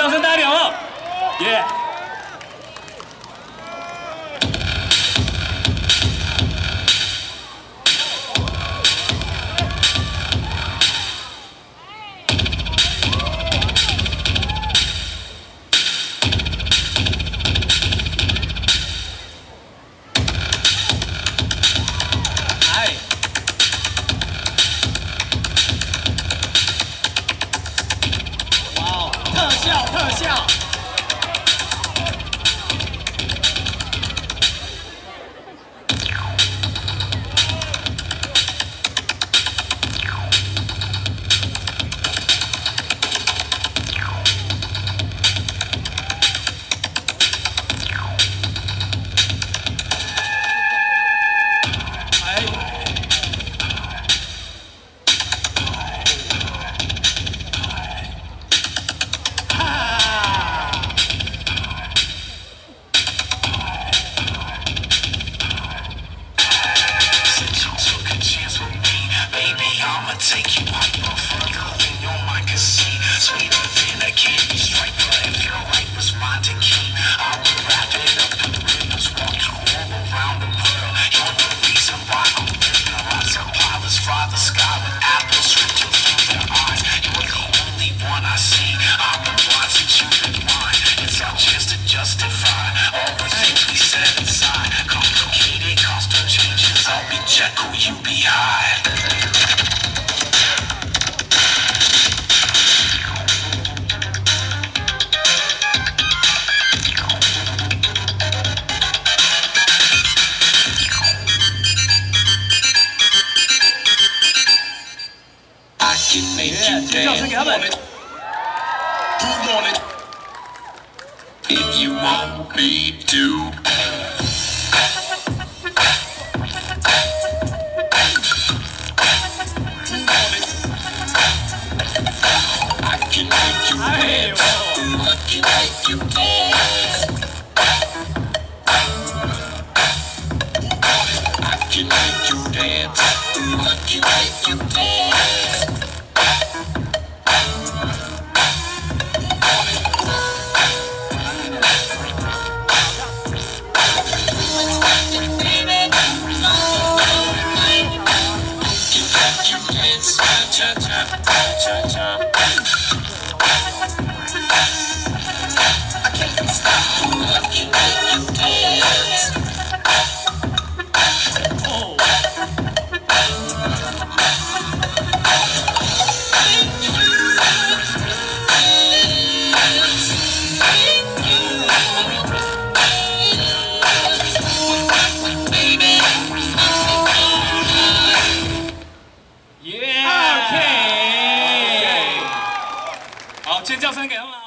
叫声大家点哦，耶！ 特效。Take you up further than your mind can see. Sweeter than a candy stripe. If your light was mine to keep, I would wrap it up in ribbons. Walk you all around the world. You're the reason why I'm living. Lots of pilots fly the sky with apples drifting through their eyes. You're the only one I see. I've been watching you in mine. It's our chance to justify all the things we said inside. Complicated costume changes. I'll be Jekyll, you be Hyde. If you want me to. I can make you dance. I can make you dance. I can make you dance. I can make you dance. Cha cha cha cha. I can't stop. I can make you dance. Oh. Yeah. OK。好，尖叫声给他们。